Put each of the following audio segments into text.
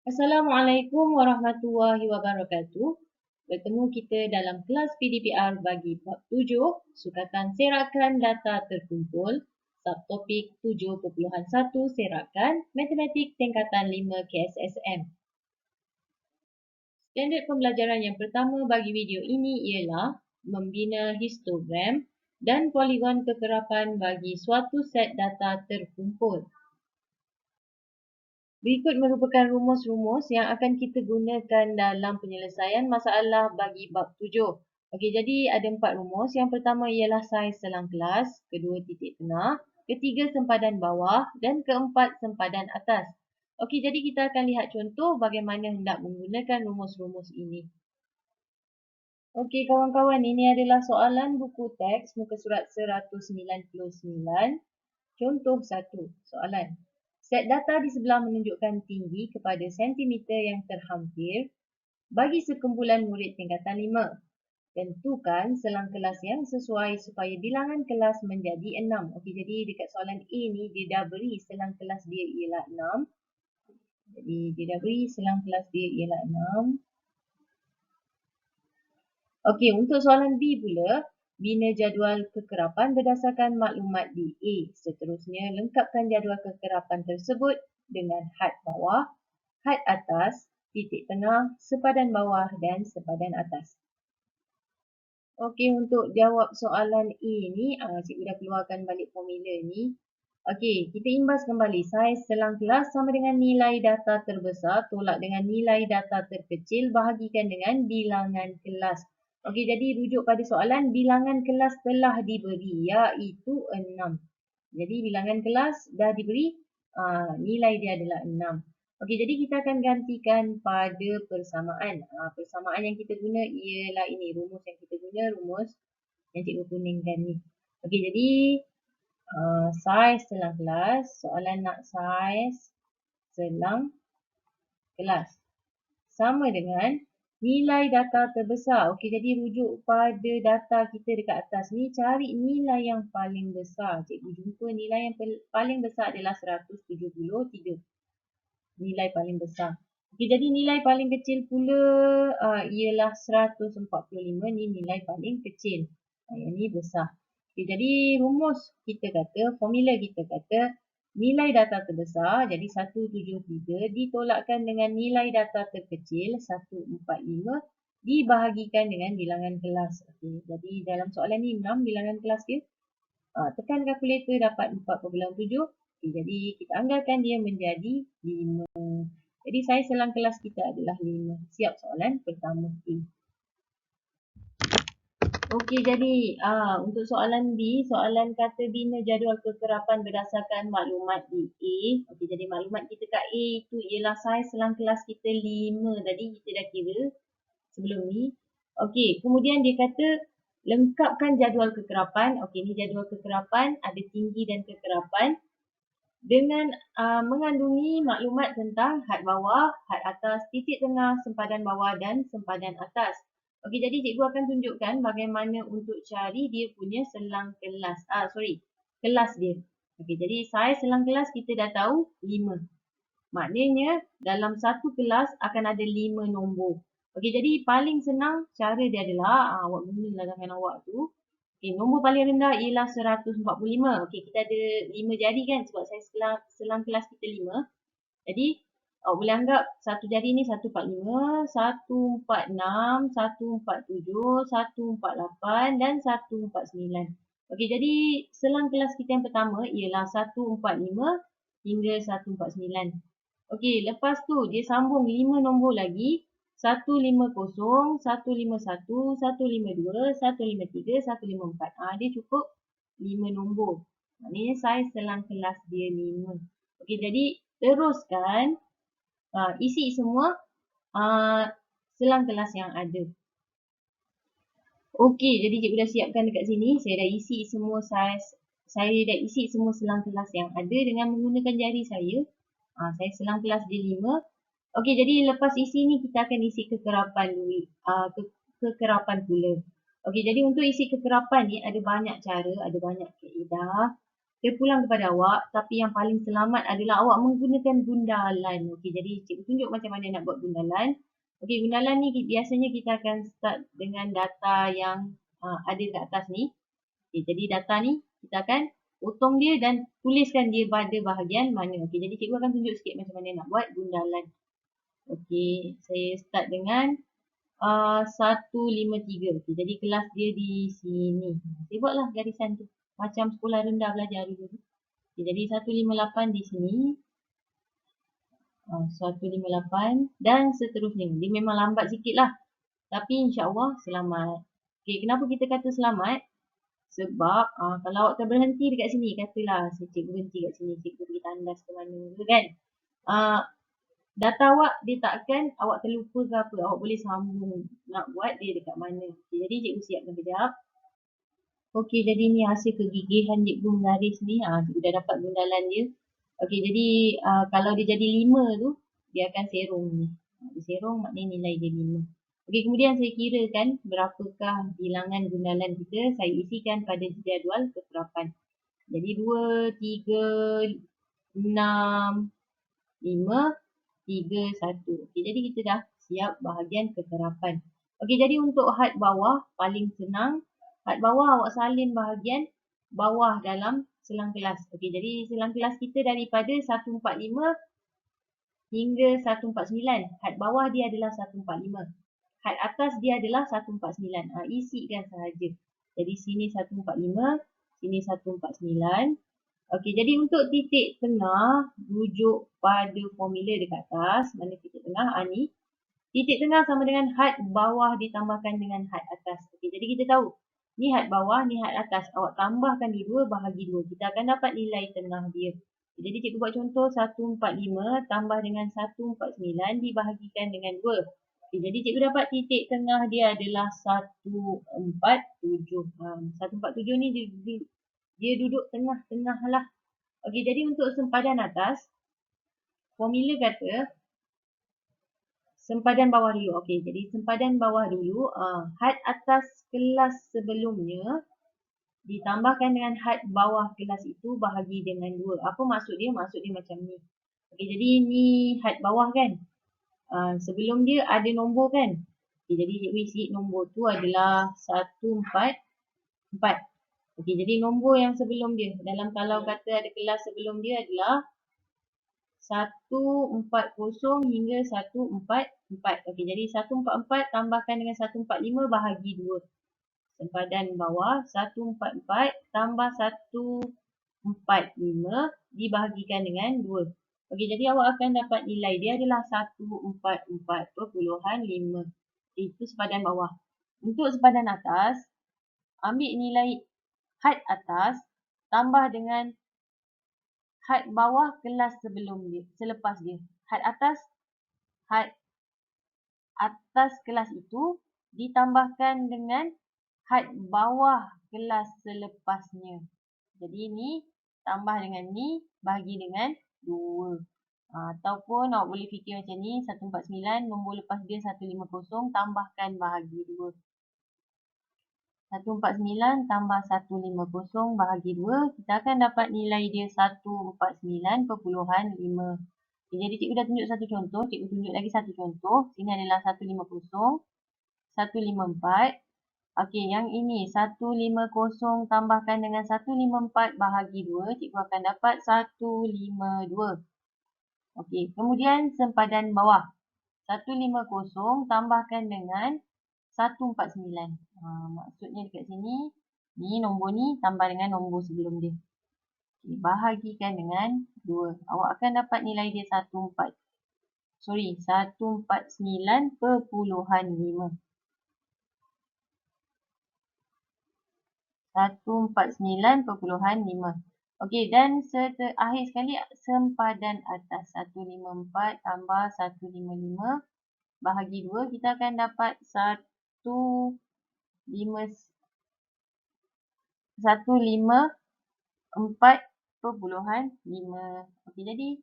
Assalamualaikum warahmatullahi wabarakatuh. Bertemu kita dalam kelas PDPR bagi bab 7, sukatan serakan data terkumpul, subtopik 7.1 serakan matematik tingkatan 5 KSSM. Standard pembelajaran yang pertama bagi video ini ialah membina histogram dan poligon kekerapan bagi suatu set data terkumpul. Berikut merupakan rumus-rumus yang akan kita gunakan dalam penyelesaian masalah bagi bab 7. Okey, jadi ada 4 rumus. Yang pertama ialah saiz selang kelas, kedua titik tengah, ketiga sempadan bawah dan keempat sempadan atas. Okey, jadi kita akan lihat contoh bagaimana hendak menggunakan rumus-rumus ini. Okey, kawan-kawan, ini adalah soalan buku teks muka surat 199. Contoh 1. Soalan. Set data di sebelah menunjukkan tinggi kepada sentimeter yang terhampir bagi sekumpulan murid tingkatan 5. Tentukan selang kelas yang sesuai supaya bilangan kelas menjadi 6. Okey, jadi dekat soalan A ni dia dah beri selang kelas dia ialah 6. Jadi dia dah beri selang kelas dia ialah 6. Okey, untuk soalan B pula, bina jadual kekerapan berdasarkan maklumat di A. Seterusnya, lengkapkan jadual kekerapan tersebut dengan had bawah, had atas, titik tengah, sepadan bawah dan sepadan atas. Okey, untuk jawab soalan A ni, cikgu dah keluarkan balik formula ni. Okey, kita imbas kembali. Saiz selang kelas sama dengan nilai data terbesar tolak dengan nilai data terkecil bahagikan dengan bilangan kelas. Okey, jadi rujuk pada soalan, bilangan kelas telah diberi iaitu 6. Jadi bilangan kelas dah diberi, nilai dia adalah 6. Okey, jadi kita akan gantikan pada persamaan. Persamaan yang kita guna ialah ini, rumus yang kita guna, rumus yang cikgu kuningkan ni. Okey, jadi saiz selang kelas, soalan nak saiz selang kelas sama dengan nilai data terbesar. Okey, jadi rujuk pada data kita dekat atas ni, cari nilai yang paling besar. Cikgu jumpa nilai yang paling besar adalah 173. Nilai paling besar. Okey, jadi nilai paling kecil pula ialah 145. Ni nilai paling kecil. Yang ni besar. Okey, jadi rumus kita kata, formula kita kata, nilai data terbesar, jadi 173 ditolakkan dengan nilai data terkecil 145 dibahagikan dengan bilangan kelas. Okey, jadi dalam soalan ni 6 bilangan kelas dia. Tekan kalkulator dapat 4.7. Okey, jadi kita anggarkan dia menjadi 5. Jadi saiz selang kelas kita adalah 5. Siap soalan pertama A. Okey, jadi untuk soalan B, soalan kata bina jadual kekerapan berdasarkan maklumat di A. Okey, jadi maklumat kita kat A itu ialah saiz selang kelas kita 5. Tadi kita dah kira sebelum ni. Okey, kemudian dia kata lengkapkan jadual kekerapan. Okey, ni jadual kekerapan, ada tinggi dan kekerapan dengan mengandungi maklumat tentang had bawah, had atas, titik tengah, sempadan bawah dan sempadan atas. Okey, jadi cikgu akan tunjukkan bagaimana untuk cari dia punya selang kelas. Kelas dia. Okey, jadi saiz selang kelas kita dah tahu 5. Maknanya dalam satu kelas akan ada 5 nombor. Okey, jadi paling senang cara dia adalah awak gunalah tangan awak tu. Okey, nombor paling rendah ialah 145. Okey, kita ada 5 jari kan sebab saiz selang kelas kita 5. Jadi awak boleh anggap satu jari ni 145, 146, 147, 148 dan 149. Okey, jadi selang kelas kita yang pertama ialah 145 hingga 149. Okey, lepas tu dia sambung 5 nombor lagi. 150, 151, 152, 153, 154. Dia cukup 5 nombor. Maknanya saiz selang kelas dia 5. Okey, jadi teruskan isi semua selang kelas yang ada. Okey, jadi cikgu dah siapkan dekat sini. Saya dah isi semua selang kelas yang ada dengan menggunakan jari saya. Saya selang kelas dia 5. Okey, jadi lepas isi ni kita akan isi kekerapan dulu. Kekerapan pula. Okey, jadi untuk isi kekerapan ni ada banyak cara, ada banyak kaedah. Dia pulang kepada awak, tapi yang paling selamat adalah awak menggunakan gundalan. Okey, jadi cikgu tunjuk macam mana nak buat gundalan. Okey, gundalan ni biasanya kita akan start dengan data yang ada kat atas ni. Okey, jadi data ni kita akan potong dia dan tuliskan dia pada bahagian mana. Okey, jadi cikgu akan tunjuk sikit macam mana nak buat gundalan. Okey, saya start dengan 153. Okey, jadi kelas dia di sini. Saya buatlah garisan tu. Macam sekolah rendah belajar dulu. Okay, jadi 158 di sini. 158 dan seterusnya. Dia memang lambat sikit lah. Tapi insyaAllah selamat. Okay, kenapa kita kata selamat? Sebab kalau awak terberhenti dekat sini, katalah cikgu berhenti kat sini, cikgu pergi tandas ke mana kan. Data awak dia takkan awak terlupa ke apa. Awak boleh sambung nak buat dia dekat mana. Okay, jadi cikgu siapkan kejap. Okey, jadi ni hasil kegigihan cikgu menggaris ni. Cikgu dah dapat gundalan dia. Okey, jadi kalau dia jadi 5 tu, dia akan serong ni. Dia serong maknanya nilai dia 5. Okey, kemudian saya kirakan berapakah bilangan gundalan kita. Saya isikan pada jadual kekerapan. Jadi 2, 3, 6, 5, 3, 1. Okey, jadi kita dah siap bahagian kekerapan. Okey, jadi untuk had bawah paling senang. Had bawah awak salin bahagian bawah dalam selang kelas. Okey, jadi selang kelas kita daripada 145 hingga 149. Had bawah dia adalah 145. Had atas dia adalah 149. Isikan sahaja. Jadi sini 145, sini 149. Okey, jadi untuk titik tengah, rujuk pada formula dekat atas. Mana titik tengah? Ni. Titik tengah sama dengan had bawah ditambahkan dengan had atas. Okey, jadi kita tahu. Ni had bawah, ni had atas. Awak tambahkan dua-dua, bahagi 2. Kita akan dapat nilai tengah dia. Jadi cikgu buat contoh 145 tambah dengan 149 dibahagikan dengan 2. Okey, jadi cikgu dapat titik tengah dia adalah 147. 147 ni dia duduk tengah-tengah lah. Okey, jadi untuk sempadan atas, formula kata sempadan bawah dulu. Okey, jadi sempadan bawah dulu. Had atas kelas sebelumnya ditambahkan dengan had bawah kelas itu bahagi dengan 2. Apa maksud dia? Maksud dia macam ni. Okey, jadi ni had bawah kan. Sebelum dia ada nombor kan. Okey, jadi cikgu isi nombor tu adalah 144. Okey, jadi nombor yang sebelum dia. Dalam kalau kata ada kelas sebelum dia adalah 140 hingga 144. Okey, jadi 144 tambahkan dengan 145 bahagi 2. Sempadan bawah 144 tambah 145 dibahagikan dengan 2. Okey, jadi awak akan dapat nilai dia adalah 144.5. Itu sempadan bawah. Untuk sempadan atas, ambil nilai had atas tambah dengan had bawah kelas sebelum dia, selepas dia. Had atas kelas itu ditambahkan dengan had bawah kelas selepasnya. Jadi ni tambah dengan ni bahagi dengan 2. Ataupun awak boleh fikir macam ni, 149 nombor lepas dia 150 tambahkan bahagi 2. 149 tambah 150 bahagi 2, kita akan dapat nilai dia 149.5. Jadi cikgu dah tunjuk satu contoh, cikgu tunjuk lagi satu contoh. Sini adalah 150, 154. Okey, yang ini 150 tambahkan dengan 154 bahagi 2, cikgu akan dapat 152. Okey, kemudian sempadan bawah. 150 tambahkan dengan 149. Maksudnya dekat sini, ni nombor ni tambah dengan nombor sebelum dia. Okay, bahagikan dengan 2. Awak akan dapat nilai dia 149.5. 149.5. Okey, dan akhir sekali sempadan atas 154 tambah 155 bahagi 2, kita akan dapat 154.5. Okey, jadi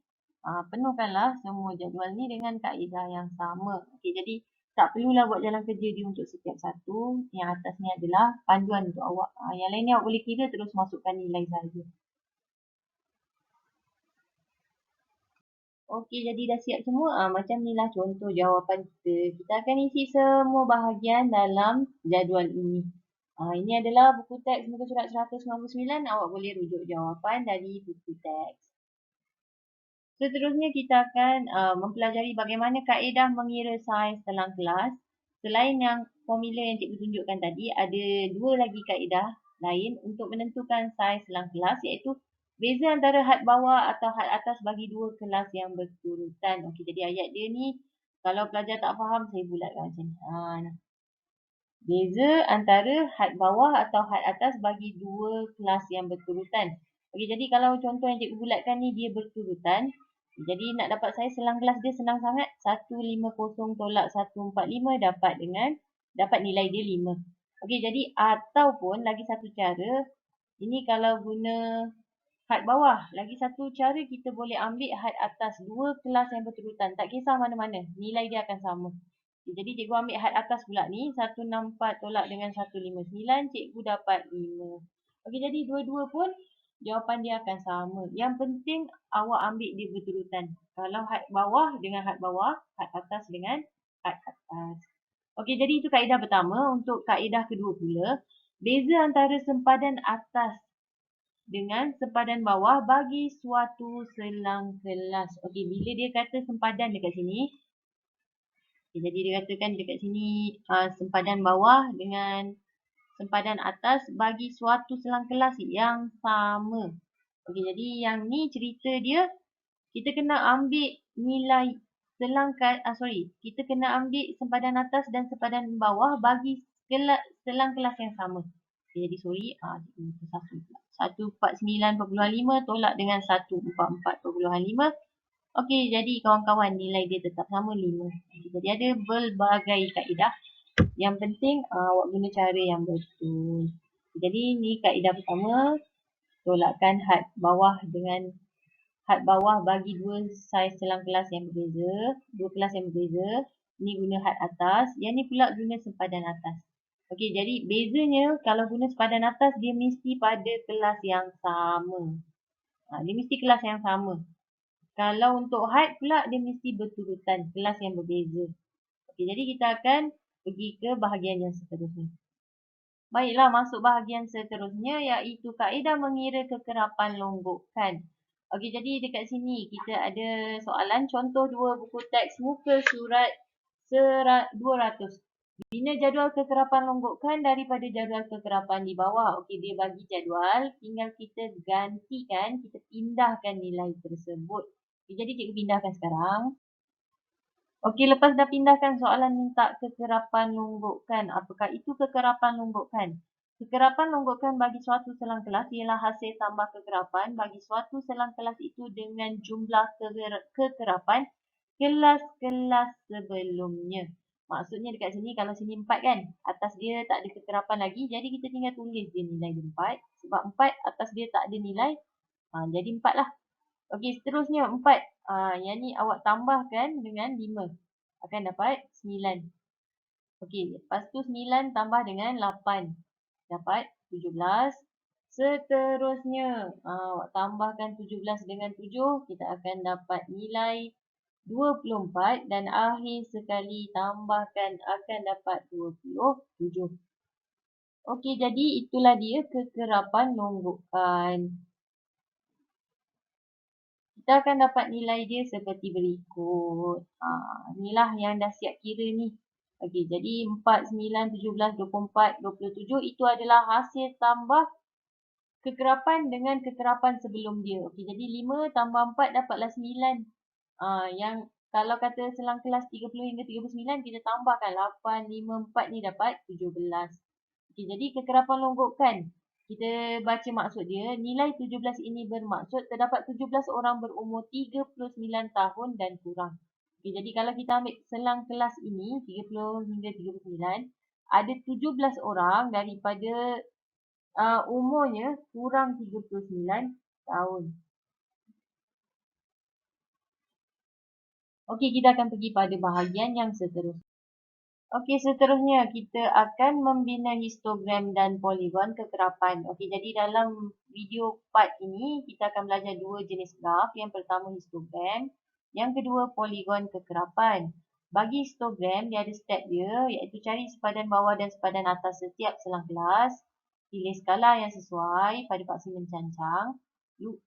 penuhkanlah semua jadual ni dengan kaedah yang sama. Okey, jadi tak perlulah buat jalan kerja dia untuk setiap satu. Yang atas ni adalah panduan untuk awak. Yang lain ni awak boleh kira terus masukkan nilai saja. Okey, jadi dah siap semua? Macam inilah contoh jawapan kita. Kita akan isi semua bahagian dalam jadual ini. Ini adalah buku teks muka surat 199. Awak boleh rujuk jawapan dari buku teks. Seterusnya kita akan mempelajari bagaimana kaedah mengira saiz telang kelas. Selain yang formula yang cikgu tunjukkan tadi, ada dua lagi kaedah lain untuk menentukan saiz telang kelas, iaitu beza antara had bawah atau had atas bagi dua kelas yang berturutan. Okey, jadi ayat dia ni kalau pelajar tak faham, saya bulatkan macam ni. Beza antara had bawah atau had atas bagi dua kelas yang berturutan. Okey, jadi kalau contoh yang cikgu bulatkan ni dia berturutan. Jadi nak dapat saiz selang kelas dia senang sangat. 150 tolak 145 dapat nilai dia 5. Okey, jadi ataupun lagi satu cara. Ini kalau guna had bawah. Lagi satu cara kita boleh ambil had atas dua kelas yang berturutan. Tak kisah mana-mana. Nilai dia akan sama. Jadi cikgu ambil had atas pula ni. 164 tolak dengan 159. Cikgu dapat 5. Okey, jadi dua-dua pun jawapan dia akan sama. Yang penting awak ambil dia berturutan. Kalau had bawah dengan had bawah. Had atas dengan had atas. Okey, jadi itu kaedah pertama. Untuk kaedah kedua pula. Beza antara sempadan atas dengan sempadan bawah bagi suatu selang kelas. Okey, bila dia kata sempadan dekat sini. Okay, jadi dia katakan dekat sini sempadan bawah dengan sempadan atas bagi suatu selang kelas yang sama. Okey, jadi yang ni cerita dia kita kena ambil nilai kita kena ambil sempadan atas dan sempadan bawah bagi selang kelas yang sama. Okay, jadi sorry, 149.5 tolak dengan 144.5. Okey, jadi kawan-kawan nilai dia tetap sama 5. Jadi ada berbagai kaedah. Yang penting awak guna cara yang betul. Jadi ni kaedah pertama, tolakkan had bawah dengan had bawah bagi dua saiz selang kelas yang berbeza, dua kelas yang berbeza. Ni guna had atas, yang ni pula guna sempadan atas. Okey, jadi bezanya kalau guna sempadan atas dia mesti pada kelas yang sama. Dia mesti kelas yang sama. Kalau untuk had pula dia mesti berturutan, kelas yang berbeza. Okey, jadi kita akan pergi ke bahagian yang seterusnya. Baiklah, masuk bahagian seterusnya iaitu kaedah mengira kekerapan longgokan. Okey, jadi dekat sini kita ada soalan contoh dua buku teks muka surat 200. Bina jadual kekerapan longgokan daripada jadual kekerapan di bawah. Okey, dia bagi jadual, tinggal kita gantikan, kita pindahkan nilai tersebut. Okay, jadi cikgu pindahkan sekarang. Okey, lepas dah pindahkan soalan minta kekerapan longgokan. Apakah itu kekerapan longgokan? Kekerapan longgokan bagi suatu selang kelas ialah hasil tambah kekerapan bagi suatu selang kelas itu dengan jumlah kekerapan kelas-kelas sebelumnya. Maksudnya dekat sini, kalau sini 4 kan, atas dia tak ada kekerapan lagi, jadi kita tinggal tulis dia nilai dia 4. Sebab 4 atas dia tak ada nilai, jadi 4 lah. Okey, seterusnya 4. Yang ni awak tambahkan dengan 5. Akan dapat 9. Okey, lepas tu 9 tambah dengan 8. Dapat 17. Seterusnya, awak tambahkan 17 dengan 7. Kita akan dapat nilai 24 dan akhir sekali tambahkan akan dapat 27. Okey, jadi itulah dia kekerapan longgokan. Kita akan dapat nilai dia seperti berikut. Inilah yang dah siap kira ni. Okey, jadi 4, 9, 17, 24, 27 itu adalah hasil tambah kekerapan dengan kekerapan sebelum dia. Okey, jadi 5 tambah 4 dapatlah 9. Yang kalau kata selang kelas 30 hingga 39, kita tambahkan 8, 5, 4 ni dapat 17. Okey, jadi kekerapan longgokan. Kita baca maksud dia, nilai 17 ini bermaksud terdapat 17 orang berumur 39 tahun dan kurang. Okey, jadi kalau kita ambil selang kelas ini, 30 hingga 39, ada 17 orang daripada umurnya kurang 39 tahun. Okey, kita akan pergi pada bahagian yang seterusnya. Okey, seterusnya kita akan membina histogram dan poligon kekerapan. Okey, jadi dalam video part ini kita akan belajar dua jenis graf. Yang pertama histogram Yang kedua, poligon kekerapan. Bagi histogram, dia ada step dia, iaitu cari sepadan bawah dan sepadan atas setiap selang kelas. Pilih skala yang sesuai pada paksi mencancang.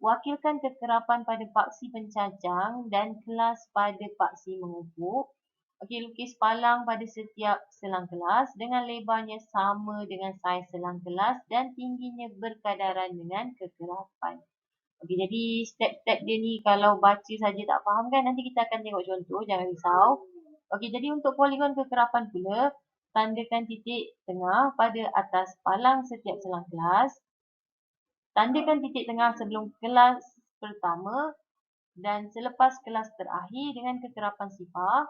Wakilkan kekerapan pada paksi pencancang dan kelas pada paksi mengufuk. Okey, lukis palang pada setiap selang kelas dengan lebarnya sama dengan saiz selang kelas dan tingginya berkadaran dengan kekerapan. Okey, jadi step-step dia ni kalau baca saja tak faham kan, nanti kita akan tengok contoh, jangan risau. Okey, jadi untuk poligon kekerapan pula, tandakan titik tengah pada atas palang setiap selang kelas. Tandakan titik tengah sebelum kelas pertama dan selepas kelas terakhir dengan kekerapan sifar.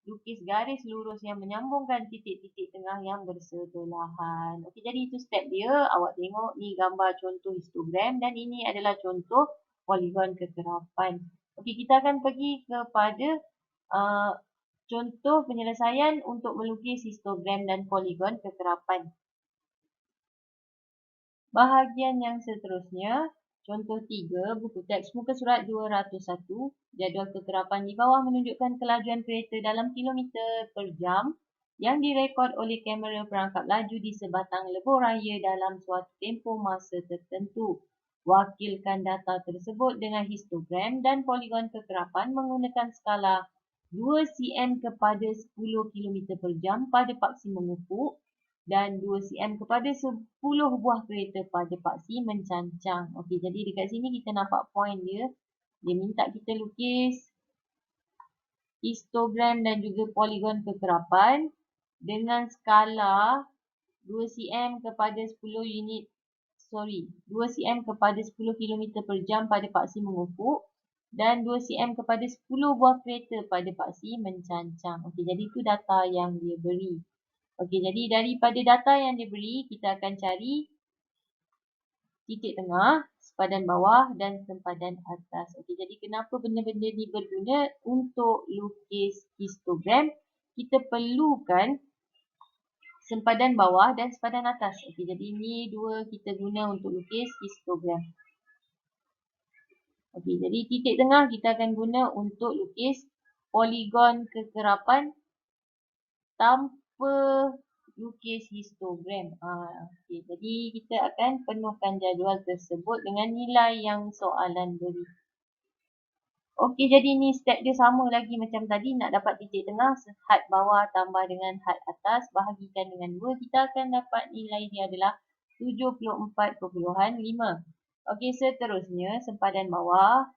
Lukis garis lurus yang menyambungkan titik-titik tengah yang bersebelahan. Okey, jadi itu step dia. Awak tengok ni gambar contoh histogram dan ini adalah contoh poligon kekerapan. Okey, kita akan pergi kepada contoh penyelesaian untuk melukis histogram dan poligon kekerapan. Bahagian yang seterusnya, contoh 3, buku teks muka surat 201, jadual kekerapan di bawah menunjukkan kelajuan kereta dalam kilometer per jam yang direkod oleh kamera perangkap laju di sebatang lebuh raya dalam suatu tempoh masa tertentu. Wakilkan data tersebut dengan histogram dan poligon kekerapan menggunakan skala 2 cm kepada 10 km per jam pada paksi mengufuk dan 2 cm kepada 10 buah kereta pada paksi mencancang. Okey, jadi dekat sini kita nampak point dia. Dia minta kita lukis histogram dan juga poligon kekerapan dengan skala 2 cm kepada 10 2 cm kepada 10 km per jam pada paksi mengufuk dan 2 cm kepada 10 buah kereta pada paksi mencancang. Okey, jadi itu data yang dia beri. Okey, jadi daripada data yang diberi, kita akan cari titik tengah, sepadan bawah dan sempadan atas. Okey, jadi kenapa benda-benda ni berguna untuk lukis histogram? Kita perlukan sempadan bawah dan sepadan atas. Okey, jadi ini dua kita guna untuk lukis histogram. Okey, jadi titik tengah kita akan guna untuk lukis poligon kekerapan tanpa lukis histogram. Okay. Jadi kita akan penuhkan jadual tersebut dengan nilai yang soalan beri. Okey, jadi ni step dia sama lagi macam tadi. Nak dapat titik tengah, had bawah tambah dengan had atas, bahagikan dengan 2. Kita akan dapat nilai dia adalah 74.5. Okey, seterusnya sempadan bawah.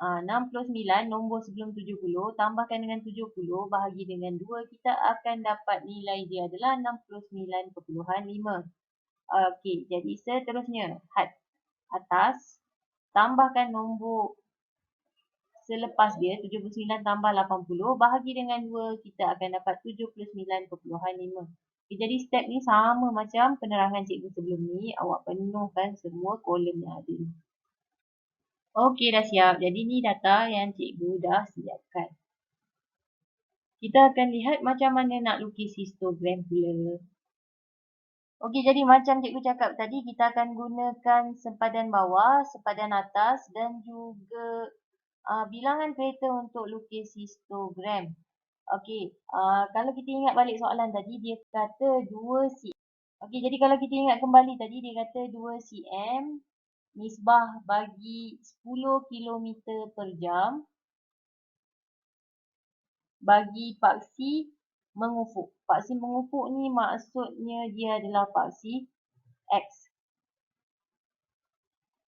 69 nombor sebelum 70 tambahkan dengan 70 bahagi dengan 2, kita akan dapat nilai dia adalah 69.5. Okey, jadi seterusnya had atas tambahkan nombor selepas dia 79 tambah 80 bahagi dengan 2, kita akan dapat 79.5. Okay, jadi step ni sama macam penerangan cikgu sebelum ni, awak penuhkan semua kolom yang ada ni. Okey, dah siap. Jadi ni data yang cikgu dah siapkan. Kita akan lihat macam mana nak lukis histogram pula. Okey, jadi macam cikgu cakap tadi, kita akan gunakan sempadan bawah, sempadan atas dan juga bilangan kereta untuk lukis histogram. Okey, kalau kita ingat balik soalan tadi, dia kata 2 cm. Okey, jadi kalau kita ingat kembali tadi, dia kata 2 cm. Nisbah bagi 10 km per jam bagi paksi mengufuk. Paksi mengufuk ni maksudnya dia adalah paksi X.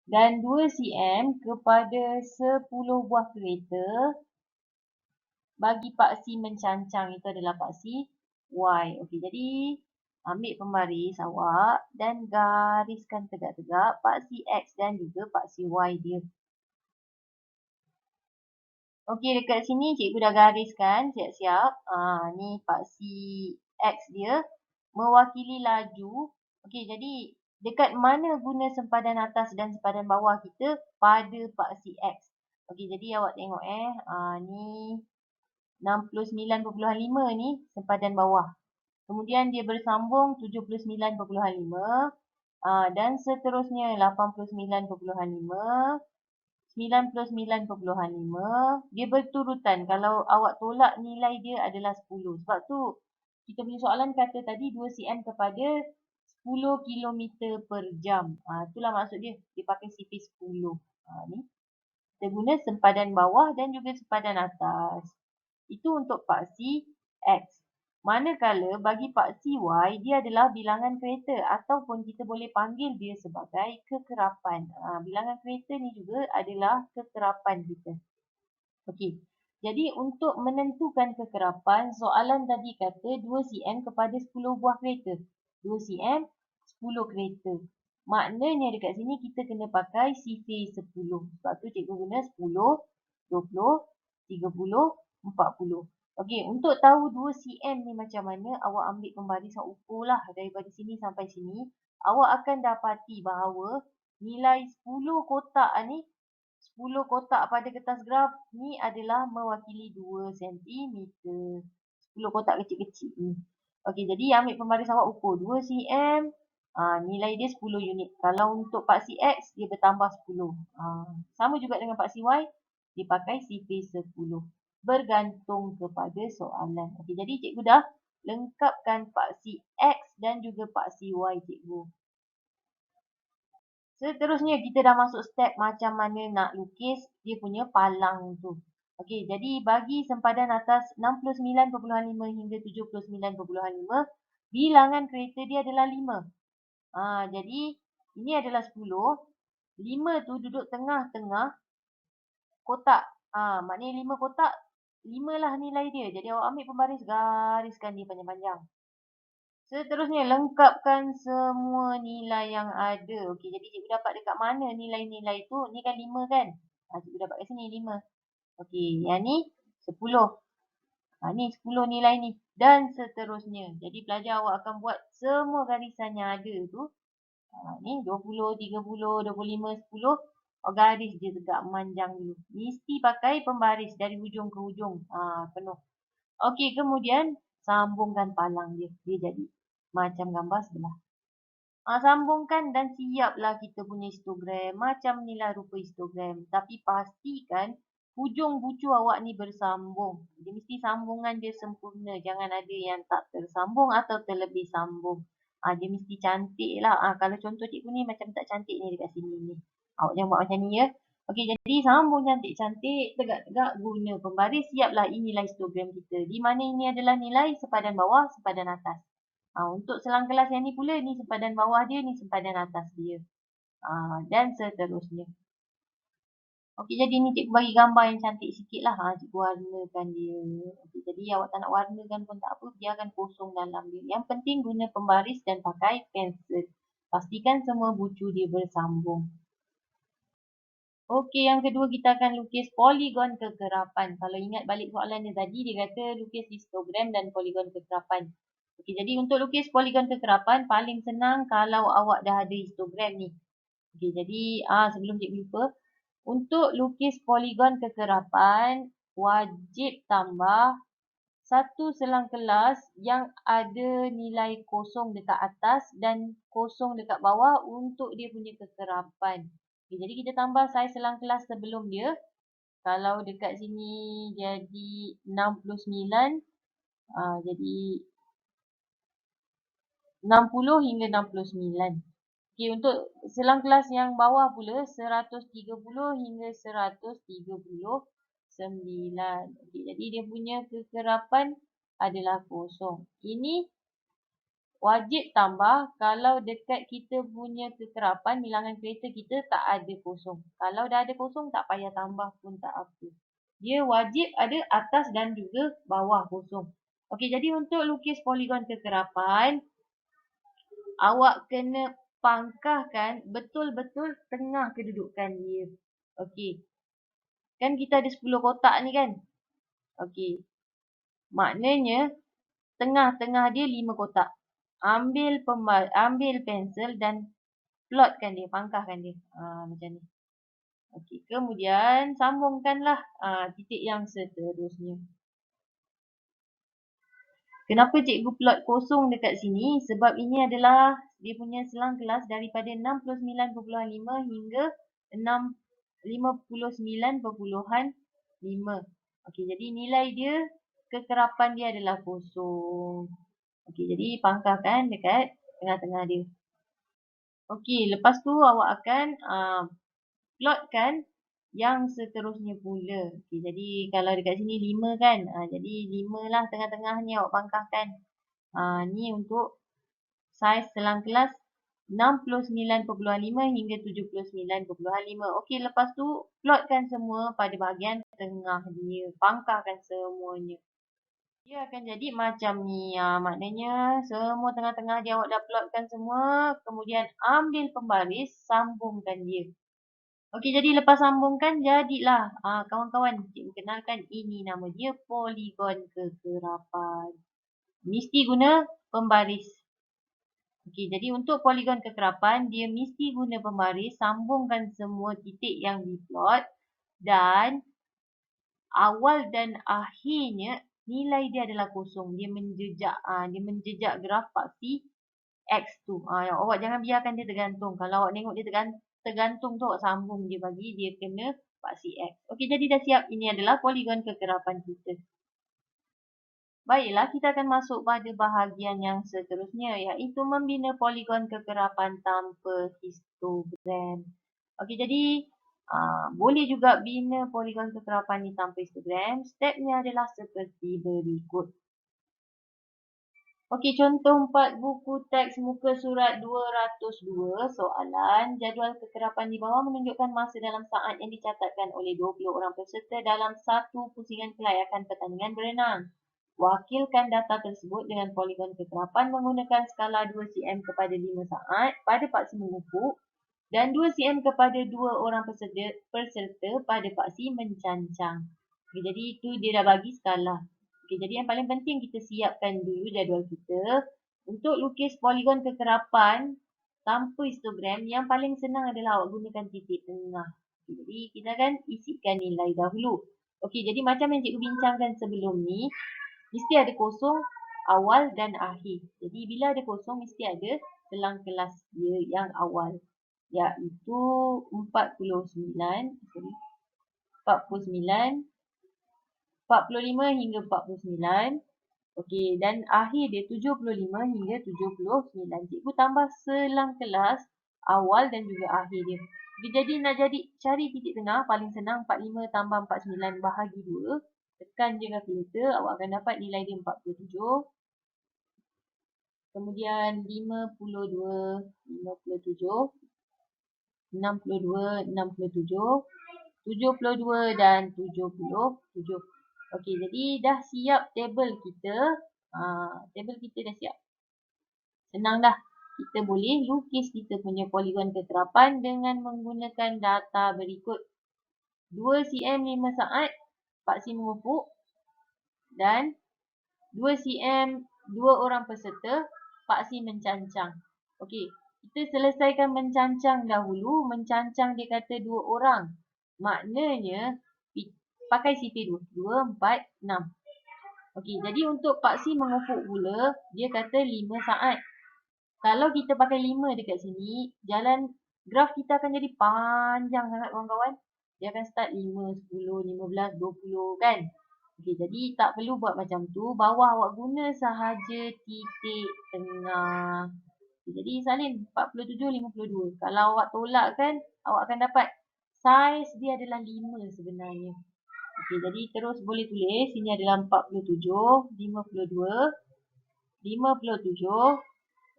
Dan 2 cm kepada 10 buah kereta bagi paksi mencancang, itu adalah paksi Y. Okey, jadi ambil pembaris awak dan gariskan tegak-tegak paksi X dan juga paksi Y dia. Okey, dekat sini cikgu dah gariskan siap-siap. Ni paksi X dia mewakili laju. Okey, jadi dekat mana guna sempadan atas dan sempadan bawah kita pada paksi X. Okey, jadi awak tengok ni 69.5 ni sempadan bawah. Kemudian dia bersambung 79.5 dan seterusnya 89.5, 99.5 dia berturutan. Kalau awak tolak nilai dia adalah 10. Sebab tu kita punya soalan kata tadi 2 cm kepada 10 km per jam. Itulah maksud dia. Dia pakai CP 10. Ni. Kita guna sempadan bawah dan juga sempadan atas. Itu untuk paksi X. Manakala bagi paksi Y, dia adalah bilangan kereta ataupun kita boleh panggil dia sebagai kekerapan. Bilangan kereta ni juga adalah kekerapan kita. Okey. Jadi untuk menentukan kekerapan, soalan tadi kata 2 cm kepada 10 buah kereta. 2 cm, 10 kereta. Maknanya dekat sini kita kena pakai sifir 10. Sebab tu cikgu guna 10, 20, 30, 40. Okey, untuk tahu 2 cm ni macam mana, awak ambil pembaris yang ukur lah daripada sini sampai sini. Awak akan dapati bahawa nilai 10 kotak ni, 10 kotak pada kertas graf ni adalah mewakili 2 cm. 10 kotak kecil-kecil ni. Okey, jadi ambil pembaris awak ukur 2 cm. Nilai dia 10 unit. Kalau untuk paksi X, dia bertambah 10. Sama juga dengan paksi Y, dia pakai sifir 10. Bergantung kepada soalan. Okey, jadi cikgu dah lengkapkan paksi X dan juga paksi Y cikgu. Seterusnya kita dah masuk step macam mana nak lukis dia punya palang tu. Okey, jadi bagi sempadan atas 69.5 hingga 79.5, bilangan kereta dia adalah 5. Jadi ini adalah 10. 5 tu duduk tengah-tengah kotak. Maknanya 5 kotak, 5 lah nilai dia. Jadi awak ambil pembaris, gariskan dia panjang-panjang. Seterusnya, lengkapkan semua nilai yang ada. Okey, jadi cikgu dapat dekat mana nilai-nilai tu? Ni kan 5 kan? Cikgu dapat kat sini 5. Okey, yang ni 10. Ni 10 nilai ni. Dan seterusnya. Jadi pelajar awak akan buat semua garisan yang ada tu. Ni 20, 30, 25, 10. Garis dia tegak memanjang dulu. Mesti pakai pembaris dari hujung ke hujung. Penuh. Okey, kemudian sambungkan palang dia. Dia jadi macam gambar sebelah. Sambungkan dan siaplah kita punya histogram. Macam inilah rupa histogram. Tapi pastikan hujung bucu awak ni bersambung. Dia mesti sambungan dia sempurna. Jangan ada yang tak tersambung atau terlebih sambung. Dia mesti cantik lah. Kalau contoh cikgu ni macam tak cantik ni dekat sini ni. Awak jangan buat macam ni ya. Okey, jadi sambung cantik-cantik, tegak-tegak guna pembaris. Siaplah inilah histogram kita. Di mana ini adalah nilai sepadan bawah, sepadan atas. Untuk selang kelas yang ni pula, ni sempadan bawah dia, ni sempadan atas dia. Dan seterusnya. Okey, jadi ni cikgu bagi gambar yang cantik sikit lah. Cikgu warnakan dia. Okey, jadi awak tak nak warnakan pun tak apa, biarkan kosong dalam dia. Yang penting guna pembaris dan pakai pensel. Pastikan semua bucu dia bersambung. Okey, yang kedua kita akan lukis poligon kekerapan. Kalau ingat balik soalan dia tadi, dia kata lukis histogram dan poligon kekerapan. Okey, jadi untuk lukis poligon kekerapan, paling senang kalau awak dah ada histogram ni. Okey, jadi sebelum cikgu lupa, untuk lukis poligon kekerapan, wajib tambah satu selang kelas yang ada nilai kosong dekat atas dan kosong dekat bawah untuk dia punya kekerapan. Okay, jadi kita tambah saiz selang kelas sebelum dia. Kalau dekat sini jadi 69. Jadi 60 hingga 69. Okay, untuk selang kelas yang bawah pula 130 hingga 139. Okay, jadi dia punya kekerapan adalah kosong. Ini wajib tambah kalau dekat kita punya kekerapan bilangan kereta kita tak ada kosong. Kalau dah ada kosong tak payah tambah pun tak apa. Dia wajib ada atas dan juga bawah kosong. Okey, jadi untuk lukis poligon kekerapan, awak kena pangkahkan betul-betul tengah kedudukan dia. Okey. Kan kita ada 10 kotak ni kan? Okey. Maknanya tengah-tengah dia 5 kotak. Ambil pensel dan plotkan dia, pangkahkan dia. Macam ni. Okey, kemudian sambungkanlah titik yang seterusnya. Kenapa cikgu plot kosong dekat sini? Sebab ini adalah dia punya selang kelas daripada 69.5 hingga 59.5. Okey, jadi nilai dia, kekerapan dia adalah kosong. Okey, jadi pangkahkan dekat tengah-tengah dia. Okey, lepas tu awak akan plotkan yang seterusnya pula. Okey, jadi kalau dekat sini 5 kan. Jadi 5 lah tengah-tengah ni awak pangkahkan. Ni untuk saiz selang kelas 69.5 hingga 79.5. Okey, lepas tu plotkan semua pada bahagian tengah dia. Pangkahkan semuanya. Dia akan jadi macam ni. Maknanya semua tengah-tengah dia awak dah plotkan semua. Kemudian ambil pembaris, sambungkan dia. Okey, jadi lepas sambungkan, jadilah. Kawan-kawan, cikgu kenalkan ini nama dia poligon kekerapan. Mesti guna pembaris. Okey, jadi untuk poligon kekerapan, dia mesti guna pembaris, sambungkan semua titik yang diplot dan awal dan akhirnya nilai dia adalah kosong. Dia menjejak graf paksi X tu. Awak jangan biarkan dia tergantung. Kalau awak tengok dia tergantung tu, awak sambung dia bagi dia kena paksi X. Okey, jadi dah siap. Ini adalah poligon kekerapan kita. Baiklah, kita akan masuk pada bahagian yang seterusnya, iaitu membina poligon kekerapan tanpa histogram. Okey, jadi boleh juga bina poligon kekerapan ni tanpa histogram. Stepnya adalah seperti berikut. Okey, contoh 4 buku teks muka surat 202, soalan. Jadual kekerapan di bawah menunjukkan masa dalam saat yang dicatatkan oleh 20 orang peserta dalam satu pusingan kelayakan pertandingan berenang. Wakilkan data tersebut dengan poligon kekerapan menggunakan skala 2 cm kepada 5 saat pada paksi mengupuk dan 2 cm kepada 2 orang peserta pada paksi mencancang. Okay, jadi itu dia dah bagi skala. Okay, jadi yang paling penting kita siapkan dulu jadual kita. Untuk lukis poligon kekerapan tanpa histogram, yang paling senang adalah awak gunakan titik tengah. Okay, jadi kita akan isikan nilai dahulu. Okey, jadi macam yang cikgu bincangkan sebelum ni, mesti ada kosong awal dan akhir. Jadi bila ada kosong, mesti ada selang kelas dia yang awal. Iaitu 45 hingga 49. Okey, dan akhir dia 75 hingga 79. Cikgu tambah selang kelas awal dan juga akhir dia. Jadi nak cari titik tengah, paling senang 45 tambah 49 bahagi 2. Tekan je kalkulator, awak akan dapat nilai dia 47. Kemudian 52, 57, 62, 67, 72 dan 77. Okey, jadi dah siap tabel kita. Tabel kita dah siap. Senang dah. Kita boleh lukis kita punya poligon kekerapan dengan menggunakan data berikut. 2 cm 5 saat paksi mengupuk dan 2 cm 2 orang peserta paksi mencancang. Okey, kita selesaikan mencancang dahulu. Mencancang dia kata 2 orang. Maknanya pakai sifir 2. 2, 4, 6. Okey, jadi untuk paksi mengupuk pula, dia kata 5 saat. Kalau kita pakai 5 dekat sini, jalan graf kita akan jadi panjang sangat kawan-kawan. Dia akan start 5, 10, 15, 20 kan. Okey, jadi tak perlu buat macam tu. Bawah awak guna sahaja titik tengah. Okay, jadi salin 47, 52. Kalau awak tolakkan, awak akan dapat saiz dia adalah 5 sebenarnya. Okey, jadi terus boleh tulis. Ini adalah 47, 52, 57,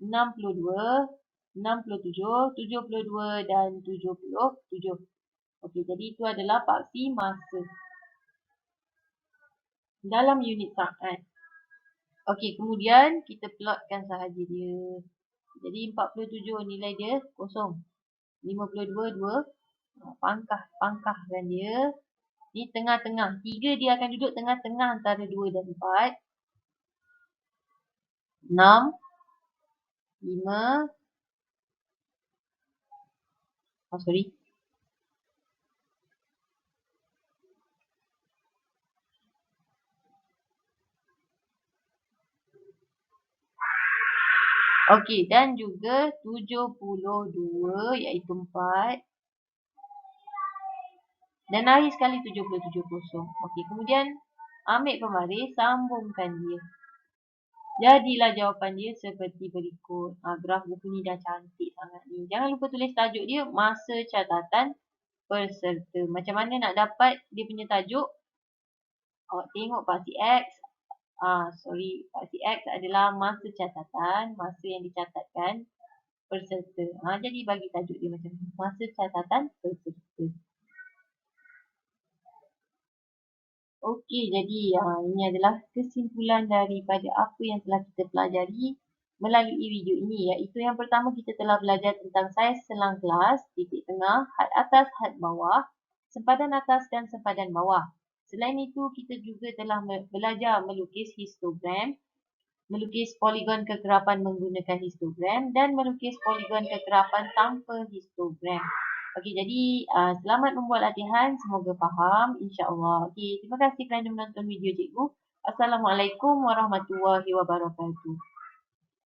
62, 67, 72 dan 77. Okey, jadi itu adalah paksi masa dalam unit saat. Okey, kemudian kita plotkan sahaja dia. Jadi 47 nilai dia kosong. 52, 2. Pangkahkan dia. Ni tengah-tengah. 3 dia akan duduk tengah-tengah antara 2 dan 4. 6, 5. Sorry. Okey, dan juga 72 iaitu 4. Dan akhir sekali 70. Okey, kemudian ambil pembaris, sambungkan dia. Jadilah jawapan dia seperti berikut. Graf buku ni dah cantik sangat ni. Jangan lupa tulis tajuk dia, masa catatan peserta. Macam mana nak dapat dia punya tajuk? Awak tengok Paksi X. Paksi X adalah masa catatan, masa yang dicatatkan peserta. Jadi bagi tajuk dia macam ni. Masa catatan peserta. Okey, jadi ini adalah kesimpulan daripada apa yang telah kita pelajari melalui video ini, iaitu yang pertama kita telah belajar tentang saiz selang kelas, titik tengah, had atas, had bawah, sempadan atas dan sempadan bawah. Selain itu, kita juga telah belajar melukis histogram, melukis poligon kekerapan menggunakan histogram dan melukis poligon kekerapan tanpa histogram. Okey, jadi selamat membuat latihan. Semoga faham, insya-Allah. Okey, terima kasih kerana menonton video cikgu. Assalamualaikum warahmatullahi wabarakatuh.